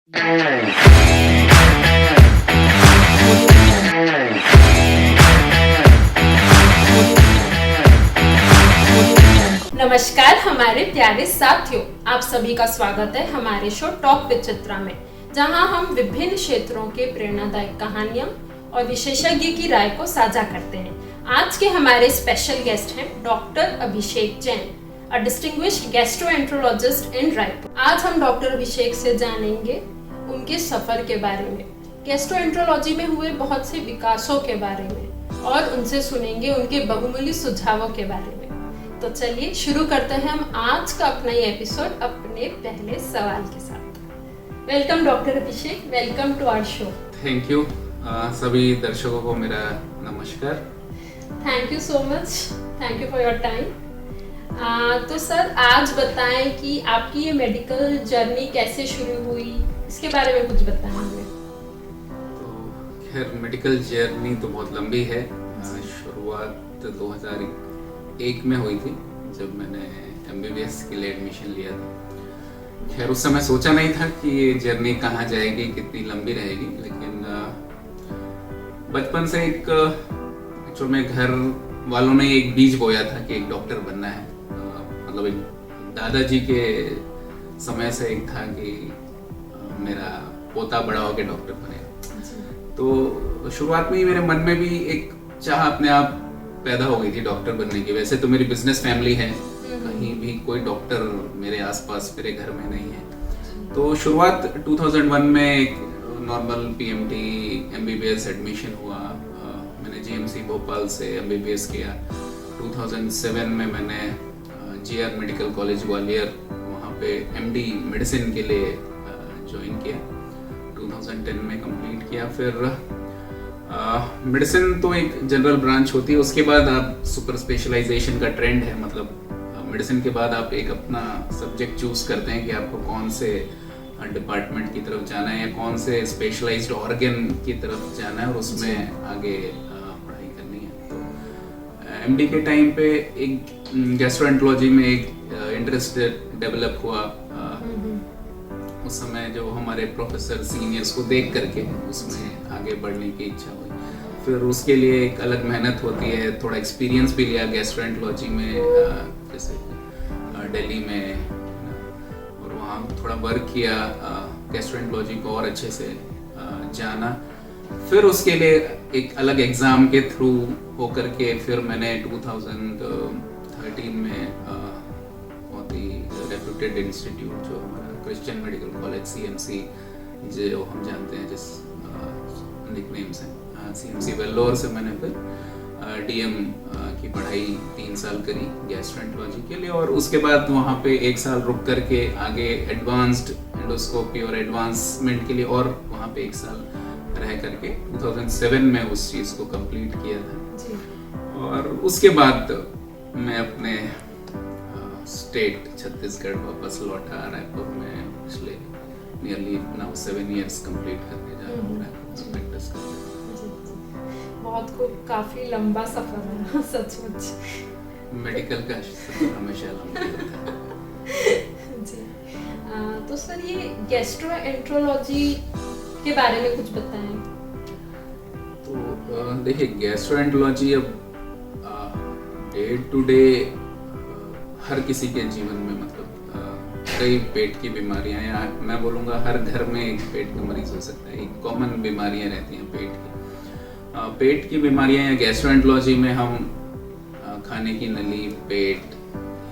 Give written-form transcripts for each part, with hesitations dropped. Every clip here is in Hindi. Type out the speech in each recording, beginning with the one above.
नमस्कार हमारे प्यारे साथियों, आप सभी का स्वागत है हमारे शो टॉक विद चित्रा में, जहां हम विभिन्न क्षेत्रों के प्रेरणादायक कहानियां और विशेषज्ञ की राय को साझा करते हैं। आज के हमारे स्पेशल गेस्ट हैं डॉक्टर अभिषेक जैन, अ डिस्टिंग्विश्ड गैस्ट्रोएंटरोलॉजिस्ट इन रायपुर। आज हम डॉक्टर अभिषेक से जानेंगे उनके सफर के बारे में, गैस्ट्रोएंटरोलॉजी में हुए बहुत से विकासों के बारे में और उनसे सुनेंगे उनके बहुमूल्य सुझावों के बारे में। तो चलिए शुरू करते हैं हम आज का अपना ये एपिसोड अपने पहले सवाल के साथ। Welcome doctor Abhishek, welcome to our show. Thank you. सभी दर्शकों को मेरा नमस्कार। Thank you so much, thank you for your time. तो सर आज बताएं कि आपकी ये मेडिकल जर्नी कैसे शुरू हुई, इसके बारे में कुछ बताएं हमें। तो खैर मेडिकल जर्नी तो बहुत लंबी है। शुरुआत 2001 में हुई थी जब मैंने MBBS के लिए एडमिशन लिया था। खैर उस समय सोचा नहीं था कि ये जर्नी कहाँ जाएगी, कितनी लंबी रहेगी, लेकिन बचपन से एक एक्चुअल में घर वालों ने एक बीज बोया था कि एक डॉक्टर बनना है। मतलब एक दादाजी के समय से एक था कि मेरा पोता बड़ा होकर डॉक्टर बनेगा। तो शुरुआत में ही मेरे मन में भी एक चाह अपने आप पैदा हो गई थी डॉक्टर बनने की। वैसे तो मेरी बिजनेस फैमिली है, कहीं भी कोई डॉक्टर मेरे आसपास मेरे घर में नहीं है। तो शुरुआत 2001 में एक नॉर्मल PMT MBBS एडमिशन हुआ। मैंने GMC भोपाल से MBBS किया। 2007 में मैंने GR मेडिकल कॉलेज ग्वालियर वहाँ पे MD मेडिसिन के लिए ज्वाइन किया। 2010 में कंप्लीट किया। फिर मेडिसिन तो एक जनरल ब्रांच होती है, उसके बाद आप सुपर स्पेशलाइजेशन का ट्रेंड है। मतलब मेडिसिन के बाद आप एक अपना सब्जेक्ट चूज करते हैं कि आपको कौन से डिपार्टमेंट की तरफ जाना है या कौन से स्पेशलाइज्ड ऑर्गन की तरफ जाना है और उसमें आगे पढ़ाई करनी है। तो MD के टाइम पे एक गैस्ट्रोएंटरोलॉजी में एक इंटरेस्ट डेवलप हुआ। उस समय जो हमारे प्रोफेसर सीनियर्स को देख करके उसमें आगे बढ़ने की इच्छा हुई। फिर उसके लिए एक अलग मेहनत होती है, थोड़ा एक्सपीरियंस भी लिया गैस्ट्रोएंटरोलॉजी में, जैसे दिल्ली में, और वहाँ थोड़ा वर्क किया, गैस्ट्रोएंटरोलॉजी को और अच्छे से जाना। फिर उसके लिए एक अलग एग्ज़ाम के थ्रू होकर के फिर मैंने 2013 में बहुत ही रेप्यूटेड इंस्टीट्यूट जो हमारा क्रिश्चियन मेडिकल कॉलेज CMC, जो हम जानते हैं जिस निकनेम से, CMC वेल्लोर से मैंने फिर DM की पढ़ाई 3 साल करी गैस्ट्रोएंटरोलॉजी के लिए। और उसके बाद वहाँ पे 1 साल रुक करके आगे एडवांस्ड एंडोस्कोपी और एडवांसमेंट के लिए और वहाँ पे 1 साल रह करके 2007 में उस चीज़ को कंप्लीट किया था। और उसके बाद मैं अपने स्टेट छत्तीसगढ़ वापस लौटा। रायपुर में पिछले नियरली नाउ 7 इयर्स कंप्लीट करने जा रहा हूँ प्रैक्टिस करने। बहुत काफी लंबा सफर है सचमुच। मेडिकल का सफर हमेशा लंबा होता है। जी। तो सर ये गैस्ट्रोएंटरोलॉजी के बारे में कुछ बताएं। तो देखिए गैस्ट्रोएंटरोलॉजी अब डे टू डे हर किसी के जीवन में, मतलब कई पेट की बीमारियां, या मैं बोलूँगा हर घर में एक पेट का मरीज हो सकता है। एक कॉमन बीमारियां रहती हैं पेट की। पेट की बीमारियां या गैस्ट्रोएंटरोलॉजी में हम खाने की नली, पेट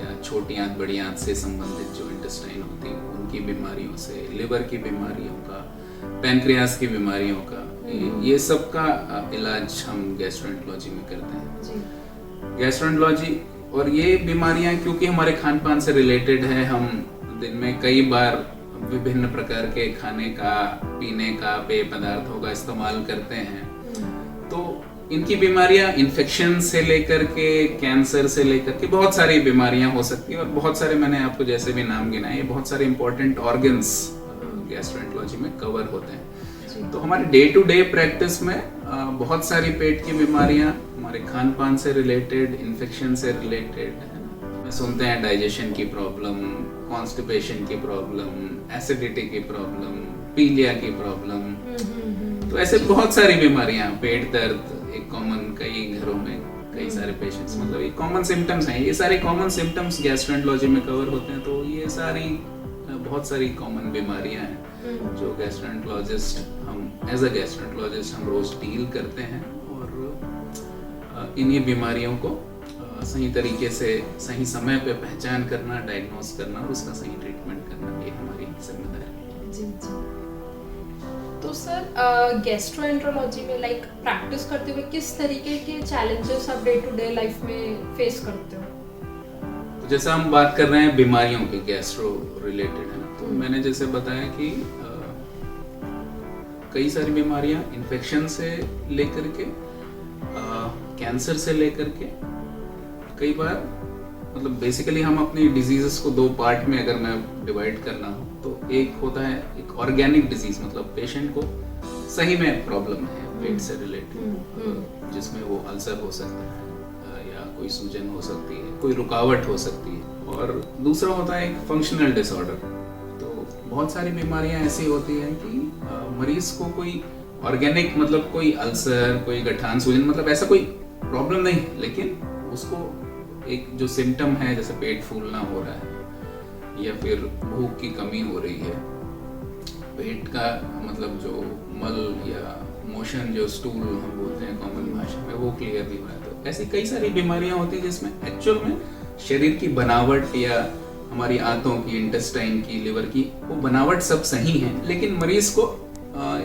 या छोटी आंत बड़ी आंत से संबंधित जो इंटेस्टाइन होती है उनकी बीमारियों से, लिवर की बीमारियों का, पैनक्रियास की बीमारियों का, ये सब का इलाज हम गैस्ट्रोएंटरोलॉजी में करते हैं। गैस्ट्रोएंटरोलॉजी और ये बीमारियां क्योंकि हमारे खान पान से रिलेटेड है, हम दिन में कई बार विभिन्न प्रकार के खाने का, पीने का, पेय पदार्थों का इस्तेमाल करते हैं। तो इनकी बीमारियां इन्फेक्शन से लेकर के कैंसर से लेकर के बहुत सारी बीमारियां हो सकती है। और बहुत सारे, मैंने आपको जैसे भी नाम गिनाए, बहुत सारे इंपॉर्टेंट ऑर्गन्स गैस्ट्रोएंटरोलॉजी में कवर होते हैं। तो हमारे डे टू डे प्रैक्टिस में बहुत सारी पेट की बीमारियां हमारे खान पान से रिलेटेड, इन्फेक्शन से रिलेटेड है। सुनते हैं डाइजेशन की प्रॉब्लम, कॉन्स्टिपेशन की प्रॉब्लम, एसिडिटी की प्रॉब्लम, पीलिया की प्रॉब्लम। तो ऐसे बहुत सारी बीमारियां, पेट दर्द एक कॉमन, कई घरों में कई सारे पेशेंट्स, मतलब ये कॉमन सिम्टम्स हैं। ये सारे कॉमन सिम्टम्स गैस्ट्रोएंटरोलॉजी में कवर होते हैं। तो ये सारी बहुत सारी कॉमन बीमारियां हैं जो गैस्ट्रोएंटरोलॉजिस्ट, हम एज अ गैस्ट्रोएंटरोलॉजिस्ट हम रोज डील करते हैं। और इन्हीं बीमारियों को सही तरीके से सही समय पे पहचान करना, डायग्नोस करना और उसका सही ट्रीटमेंट करना, ये हमारी जिम्मेदारी है। जी जी। तो सर गैस्ट्रोएंटरोलॉजी में लाइक प्रैक्टिस करते हुए किस तरीके के चैलेंजेस आप डे टू डे लाइफ में फेस करते हो? तो जैसा हम बात कर रहे हैं बीमारियों की, गैस्ट्रो रिलेटेड है ना, तो मैंने जैसे बताया कि कई सारी बीमारियां इन्फेक्शन से लेकर के कैंसर से लेकर के, कई बार मतलब बेसिकली हम अपनी डिजीजेस को दो पार्ट में अगर मैं डिवाइड करना हो तो एक होता है एक ऑर्गेनिक डिजीज, मतलब पेशेंट को सही में प्रॉब्लम है पेट से रिलेटेड, जिसमें वो अल्सर हो सकता है या कोई सूजन हो सकती है, कोई रुकावट हो सकती है। और दूसरा होता है एक फंक्शनल डिसऑर्डर। तो बहुत सारी बीमारियां ऐसी होती हैं कि मरीज को कोई ऑर्गेनिक, मतलब कोई अल्सर, कोई गठान, सूजन, मतलब ऐसा कोई प्रॉब्लम नहीं है, लेकिन उसको एक जो सिम्टम है, जैसे पेट फूलना हो रहा है या फिर भूख की कमी हो रही है, पेट का मतलब जो मल या मोशन, जो स्टूल हम बोलते हैं कॉमन भाषा में, वो क्लियर नहीं हो रहा है। तो ऐसी कई सारी बीमारियां होती हैं जिसमें एक्चुअल में शरीर की बनावट या हमारी आंतों की, इंटेस्टाइन की, लिवर की, वो बनावट सब सही है, लेकिन मरीज को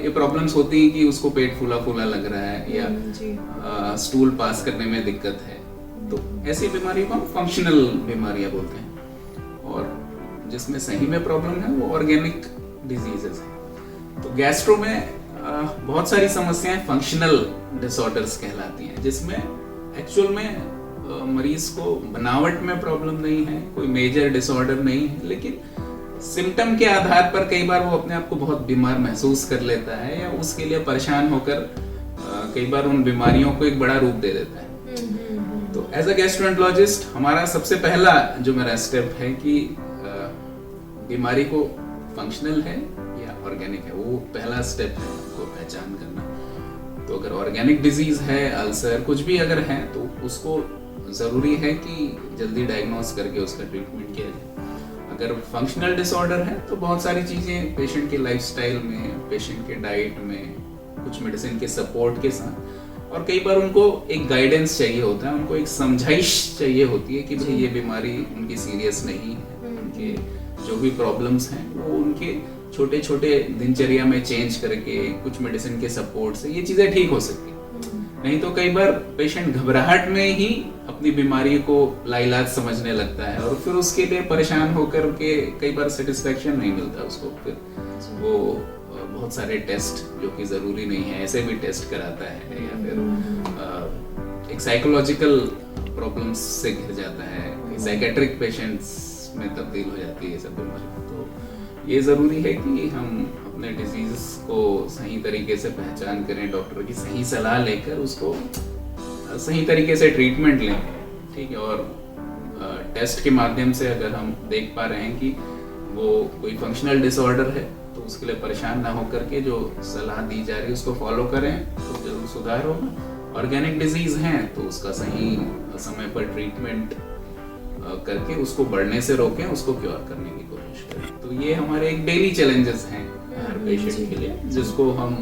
ये प्रॉब्लम्स होती है कि उसको पेट फूला फूला लग रहा है या स्टूल पास करने में दिक्कत है। तो ऐसी बीमारी को हम फंक्शनल बीमारियां बोलते हैं, और जिसमें सही में प्रॉब्लम है वो ऑर्गेनिक डिजीजेस है। तो गैस्ट्रो में बहुत सारी समस्याएं फंक्शनल डिसऑर्डर्स कहलाती हैं, जिसमें एक्चुअल में मरीज को बनावट में प्रॉब्लम नहीं है, कोई मेजर डिसऑर्डर नहीं है, लेकिन सिम्टम के आधार पर कई बार वो अपने आप को बहुत बीमार महसूस कर लेता है या उसके लिए परेशान होकर कई बार उन बीमारियों को एक बड़ा रूप दे देता है। तो एज अ गैस्ट्रोएंटरोलॉजिस्ट हमारा सबसे पहला जो मेरा स्टेप है कि बीमारी को फंक्शनल है या ऑर्गेनिक है, वो पहला स्टेप है उसको पहचान करना। तो अगर ऑर्गेनिक डिजीज है, अल्सर कुछ भी अगर है, तो उसको जरूरी है कि जल्दी डायग्नोस करके उसका ट्रीटमेंट किया जाए। अगर फंक्शनल डिसऑर्डर है तो बहुत सारी चीजें पेशेंट के लाइफस्टाइल में, पेशेंट के डाइट में, कुछ मेडिसिन के सपोर्ट के साथ, और कई बार उनको एक गाइडेंस चाहिए होता है, उनको एक समझाइश चाहिए होती है कि भाई ये बीमारी उनकी सीरियस नहीं है, उनके जो भी प्रॉब्लम्स हैं वो उनके छोटे छोटे दिनचर्या में चेंज करके, कुछ मेडिसिन के सपोर्ट से ये चीजें ठीक हो सकती है। नहीं तो कई बार पेशेंट घबराहट में ही अपनी बीमारी को लाइलाज समझने लगता है और फिर उसके लिए परेशान होकर के कई बार सेटिस्फेक्शन नहीं मिलता उसको, फिर वो बहुत सारे टेस्ट जो कि जरूरी नहीं है ऐसे भी टेस्ट कराता है, या फिर एक साइकोलॉजिकल प्रॉब्लम्स से घिर जाता है, साइकेट्रिक पेशेंट्स में तब्दील हो जाती है सब बीमारी। तो ये जरूरी है कि हम अपने डिजीज को सही तरीके से पहचान करें, डॉक्टर की सही सलाह लेकर उसको सही तरीके से ट्रीटमेंट लें, ठीक है। और टेस्ट के माध्यम से अगर हम देख पा रहे हैं कि वो कोई फंक्शनल डिसऑर्डर है तो उसके लिए परेशान ना होकर के जो सलाह दी जा रही है उसको फॉलो करें तो जरूर सुधार होगा। ऑर्गेनिक डिजीज हैं तो उसका सही समय पर ट्रीटमेंट करके उसको बढ़ने से रोकें, उसको क्योर करने की कोशिश करें। तो ये हमारे एक डेली चैलेंजेस हैं हर पेशेंट के लिए, जिसको हम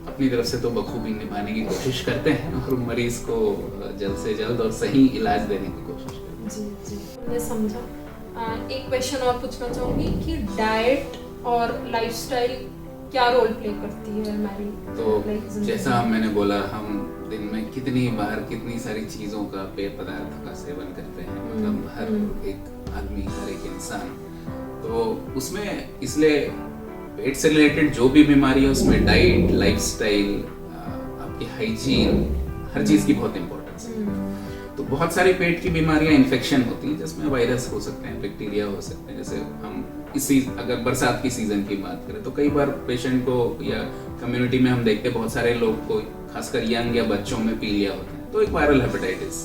अपनी तरफ से तो बखूबी निभाने की कोशिश करते हैं और मरीज को जल्द से जल्द और सही इलाज देने की कोशिश करते हैं। जी जी, मैं समझा। एक क्वेश्चन और पूछना चाहूंगी कि डाइट और लाइफस्टाइल क्या रोल प्ले करती है हमारी? तो जैसा मैंने बोला, हम दिन में कितनी बार कितनी सारी चीजों का, पेय पदार्थ का सेवन करते हैं, मतलब हर एक आदमी, हर एक इंसान। तो उसमें इसलिए पेट से रिलेटेड जो भी बीमारी है उसमें डाइट, लाइफस्टाइल, आपकी हाइजीन, हर चीज की बहुत इंपॉर्टेंस है। तो बहुत सारी पेट की बीमारियां इन्फेक्शन होती हैं जिसमें वायरस हो सकते हैं, बैक्टीरिया हो सकते हैं। जैसे हम अगर बरसात की सीजन की बात करें तो कई बार पेशेंट को या कम्युनिटी में हम देखते हैं बहुत सारे लोग को, खासकर यंग या बच्चों में पीलिया होता है। तो एक viral hepatitis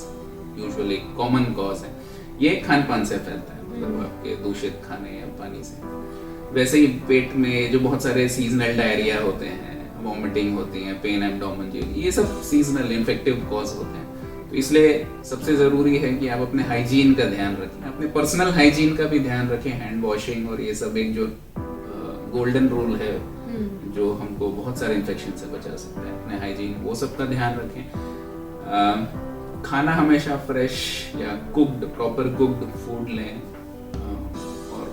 usually common cause है। ये खान पान से फैलता है, मतलब आपके दूषित खाने या पानी से। वैसे ही पेट में जो बहुत सारे सीजनल डायरिया होते हैं, वॉमिटिंग होती है, पेन एब्डोमेन, ये सब सीजनल इन्फेक्टिव कॉज होते हैं। तो इसलिए सबसे ज़रूरी है कि आप अपने हाइजीन का ध्यान रखें, अपने पर्सनल हाइजीन का भी ध्यान रखें, हैंड वॉशिंग और ये सब एक जो गोल्डन रूल है जो हमको बहुत सारे इन्फेक्शन से बचा सकता है। अपने हाइजीन वो सब का ध्यान रखें। खाना हमेशा फ्रेश या कुक्ड, प्रॉपर कुक्ड फूड लें, और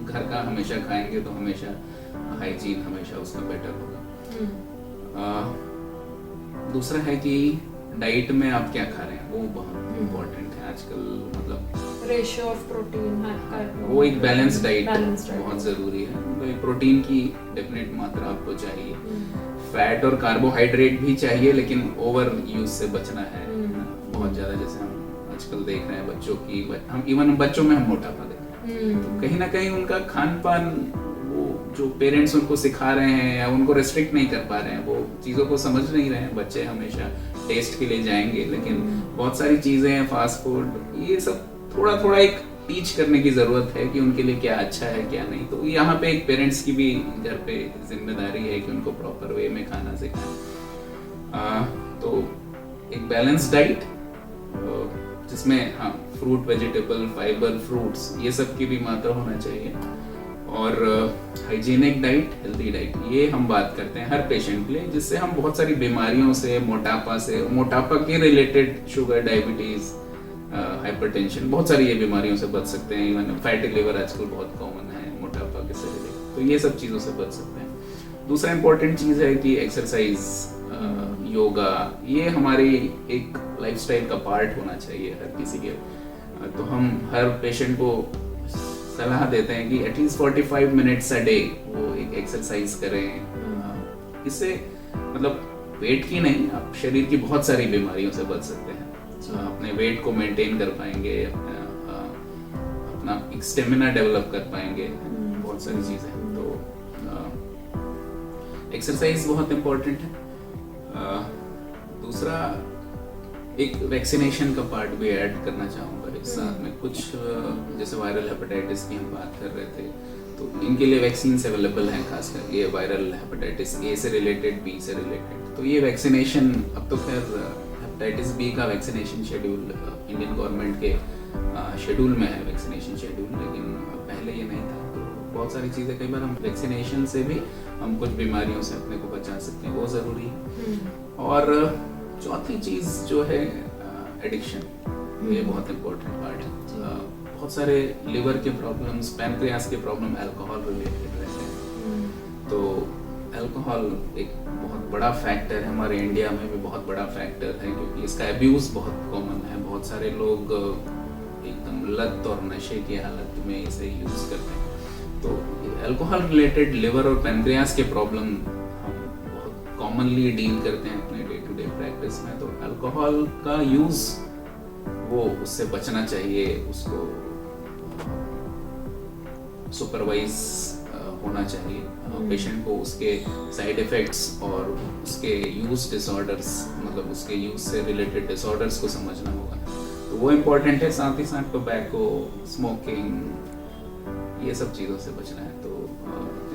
घर का हमेशा खाएंगे तो हमेशा हाइजीन हमेशा उसका बेटर होगा। दूसरा है कि डाइट में आप क्या खा रहे हैं वो बहुत इम्पोर्टेंट है आजकल, मतलब रेशियो ऑफ प्रोटीन, वो एक बैलेंस डाइट बहुत जरूरी है। तो प्रोटीन की डेफिनेट मात्रा आपको चाहिए, फैट और कार्बोहाइड्रेट भी चाहिए, लेकिन ओवर यूज से बचना है बहुत ज्यादा। जैसे हम आजकल देख रहे हैं बच्चों की, हम इवन बच्चों में हम मोटापा देख रहे हैं, तो कहीं ना कहीं उनका खान पान, वो जो पेरेंट्स उनको सिखा रहे हैं या उनको रेस्ट्रिक्ट नहीं कर पा रहे हैं, वो चीज़ों को समझ नहीं रहे हैं। बच्चे हमेशा टेस्ट के लिए जाएंगे, लेकिन बहुत सारी चीज़ें हैं, फास्ट फूड, ये सब थोड़ा थोड़ा एक टीच करने की ज़रूरत है कि उनके लिए क्या अच्छा है क्या नहीं। तो यहाँ पे एक पेरेंट्स की भी घर पे जिम्मेदारी है कि उनको प्रॉपर वे में खाना सिखाएं। तो एक बैलेंस डाइट जिसमें हाँ फ्रूट, वेजिटेबल, फाइबर, फ्रूट्स, ये सब की भी मात्रा होना चाहिए, और हाइजीनिक डाइट, हेल्दी डाइट, ये हम बात करते हैं हर पेशेंट के लिए, जिससे हम बहुत सारी बीमारियों से, मोटापा के रिलेटेड, शुगर, डायबिटीज, हाइपरटेंशन, बहुत सारी ये बीमारियों से बच सकते हैं। इवन फैटी लिवर आजकल बहुत कॉमन है मोटापा के से रिलेटेड, तो ये सब चीज़ों से बच सकते हैं। दूसरा इंपॉर्टेंट चीज़ है कि एक्सरसाइज, योगा, ये हमारी एक लाइफस्टाइल का पार्ट होना चाहिए हर किसी के। तो हम हर पेशेंट को सलाह देते हैं कि एटलीस्ट 45 मिनट्स अ डे वो एक एक्सरसाइज करें। इससे मतलब वेट की नहीं, आप शरीर की बहुत सारी बीमारियों से बच सकते हैं। अपने वेट को मेंटेन कर पाएंगे, अपना एक स्टेमिना डेवलप कर पाएंगे, बहुत सारी चीज़ें। तो एक्सरसाइज बहुत इम्पोर्टेंट है। दूसरा एक वैक्सीनेशन का पार्ट भी ऐड करना चाहूँगा इस साथ में। कुछ जैसे वायरल हेपेटाइटिस की हम बात कर रहे थे, तो इनके लिए वैक्सीन्स अवेलेबल हैं, खासकर ये वायरल हेपेटाइटिस ए से रिलेटेड, बी से रिलेटेड। तो ये वैक्सीनेशन, अब तो खैर हेपेटाइटिस बी का वैक्सीनेशन शेड्यूल इंडियन गवर्नमेंट के शेड्यूल में है, वैक्सीनेशन शेड्यूल, लेकिन पहले ये नहीं था। तो बहुत सारी चीज़ें, कई बार हम वैक्सीनेशन से भी हम कुछ बीमारियों से अपने को बचा सकते हैं, वो ज़रूरी है। और चौथी चीज़ जो है एडिक्शन, ये बहुत इम्पोर्टेंट पार्ट है। बहुत सारे लिवर के प्रॉब्लम्स, पैनक्रियास के प्रॉब्लम अल्कोहल रिलेटेड रहते हैं। तो अल्कोहल एक बहुत बड़ा फैक्टर है, हमारे इंडिया में भी बहुत बड़ा फैक्टर है, क्योंकि इसका अब्यूज़ बहुत कॉमन है। बहुत सारे लोग एकदम लत और नशे की हालत में इसे यूज़ करते हैं। तो अल्कोहल रिलेटेड लिवर और पैनक्रियास के प्रॉब्लम हम बहुत कॉमनली डील करते हैं अपने डे टू डे प्रैक्टिस में। तो अल्कोहल का यूज़, वो उससे बचना चाहिए, उसको सुपरवाइज होना चाहिए। पेशेंट को उसके साइड इफ़ेक्ट्स और उसके यूज़ डिसऑर्डर्स, मतलब उसके यूज़ से रिलेटेड डिसऑर्डर्स को समझना होगा। तो वो इम्पोर्टेंट है। साथ ही साथ टोबैको, स्मोकिंग, ये सब चीज़ों से बचना है। तो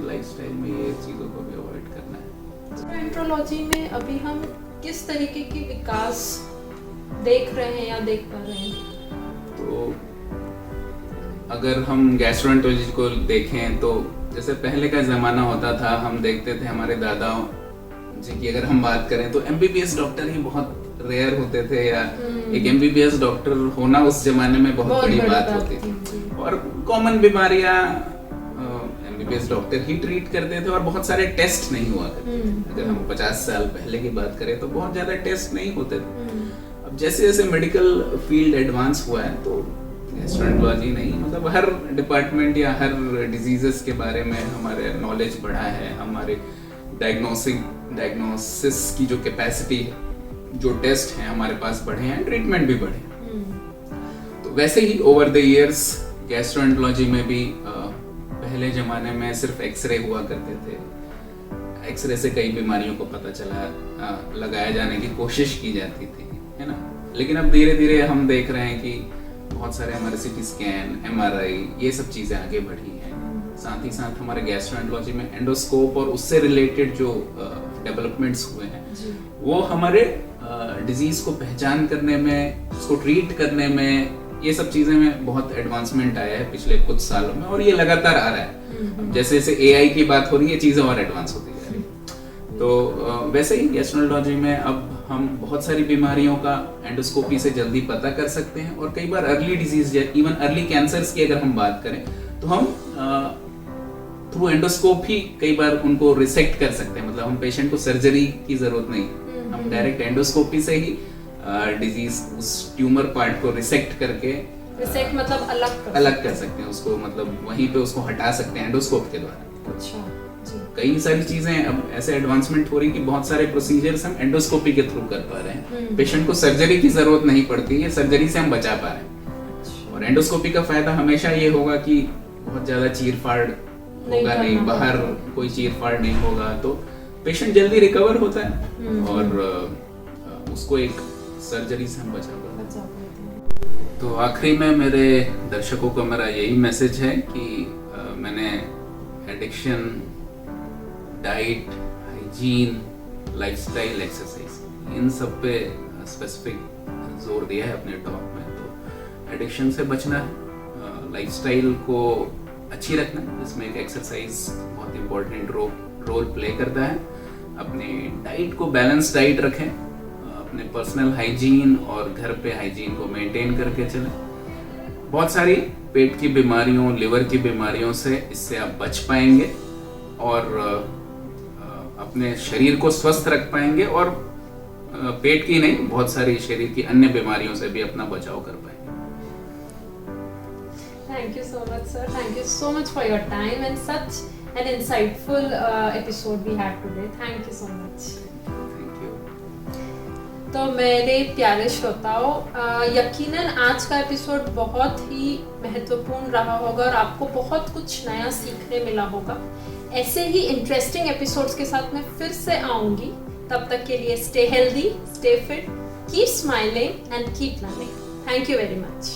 लाइफस्टाइल में ये चीज़ों को भी अवॉइड करना है। गैस्ट्रोएंटरोलॉजी में अभी हम किस तरीके की विकास देख रहे हैं या देख पा रहे हैं? तो अगर हम गैस्ट्रोएंटरोलॉजी को देखें तो जैसे पहले का ज़माना होता था, हम देखते थे हमारे दादाओं जी की अगर हम बात करें तो एमबीबीएस डॉक्टर ही बहुत रेयर होते थे, या एक एमबीबीएस डॉक्टर होना उस जमाने में बहुत बड़ी बात होती थी। और कॉमन बीमारियां एमबीबीएस डॉक्टर ही ट्रीट करते थे, और बहुत सारे टेस्ट नहीं हुआ करते। अगर हम 50 साल पहले की बात करें तो बहुत ज़्यादा टेस्ट नहीं होते थे। अब जैसे जैसे मेडिकल फील्ड एडवांस हुआ है, तो गैस्ट्रोएंटरोलॉजी नहीं, मतलब हर डिपार्टमेंट या हर डिजीजेस के बारे में हमारे नॉलेज बढ़ा है, हमारे डायग्नोसिस की जो कैपेसिटी है, जो टेस्ट हैं हमारे पास बढ़े हैं, ट्रीटमेंट भी बढ़े हैं। तो वैसे ही ओवर द इयर्स गैस्ट्रोएंटरोलॉजी में भी पहले ज़माने में सिर्फ एक्सरे हुआ करते थे। एक्सरे से कई बीमारियों को पता चला, लगाया जाने की कोशिश की जाती थी, है ना। लेकिन अब धीरे धीरे हम देख रहे हैं कि बहुत सारे हमारे सीटी स्कैन, एमआरआई, ये सब चीज़ें आगे बढ़ी हैं। साथ ही साथ हमारे गैस्ट्रोएंटरोलॉजी में एंडोस्कोप और उससे रिलेटेड जो डेवलपमेंट्स हुए हैं वो हमारे डिजीज को पहचान करने में, उसको ट्रीट करने में, ये सब चीजें में बहुत एडवांसमेंट आया है पिछले कुछ सालों में और ये लगातार आ रहा है। जैसे जैसे AI की बात हो रही है, चीजें और एडवांस होती जा रही है। तो वैसे ही गैस्ट्रोएंटरोलॉजी में अब हम बहुत सारी बीमारियों का एंडोस्कोपी से जल्दी पता कर सकते हैं और कई बार early disease, even early cancers की अगर हम बात करें तो हम थ्रू एंडोस्कोप ही कई बार उनको रिसेक्ट कर सकते हैं। मतलब हम पेशेंट को सर्जरी की जरूरत नहीं, हम डायरेक्ट एंडोस्कोपी से ही डिजीज, उस ट्यूमर पार्ट को रिसेक्ट करके, रिसेक्ट मतलब अलग कर सकते हैं उसको, मतलब वहीं पे उसको हटा सकते हैं एंडोस्कोप के द्वारा। अच्छा जी। कई सारी चीजें अब ऐसे एडवांसमेंट हो रही कि बहुत सारे प्रोसीजर्स हम एंडोस्कोपी के थ्रू कर पा रहे हैं। पेशेंट को सर्जरी की जरूरत नहीं पड़ती है, सर्जरी से हम बचा पा रहे हैं। और एंडोस्कोपी का फायदा हमेशा ये होगा कि बहुत ज्यादा चीर-फाड़ होगा नहीं, बाहर कोई चीर-फाड़ नहीं होगा, तो पेशेंट जल्दी रिकवर होता है और उसको एक सर्जरी से हम बचा पाते हैं। तो आखिरी में मेरे दर्शकों को मेरा यही मैसेज है कि मैंने addiction, diet, hygiene, lifestyle, exercise, इन सब पे स्पेसिफिक जोर दिया है अपने टॉक में। तो एडिक्शन से बचना है, लाइफस्टाइल को अच्छी रखना है, जिसमें एक एक्सरसाइज बहुत इंपॉर्टेंट रोल प्ले करता है। अपनी डाइट को बैलेंस डाइट रखें, अपने पर्सनल हाइजीन और घर पे हाइजीन को मेंटेन करके चलें। बहुत सारी पेट की बीमारियों, लिवर की बीमारियों से इससे आप बच पाएंगे और अपने शरीर को स्वस्थ रख पाएंगे और पेट की नहीं, बहुत सारी शरीर की अन्य बीमारियों से भी अपना बचाव कर पाएंगे। Thank you so much, sir. Thank you so much for your time and such an insightful episode we had today. Thank you so much. Thank you. तो मेरे प्यारे श्रोताओं, यकीनन आज का एपिसोड बहुत ही महत्वपूर्ण रहा होगा और आपको बहुत कुछ नया सीखने मिला होगा। ऐसे ही इंटरेस्टिंग एपिसोड्स के साथ मैं फिर से आऊंगी। तब तक के लिए stay healthy, stay fit, keep smiling and keep learning. Thank you very much.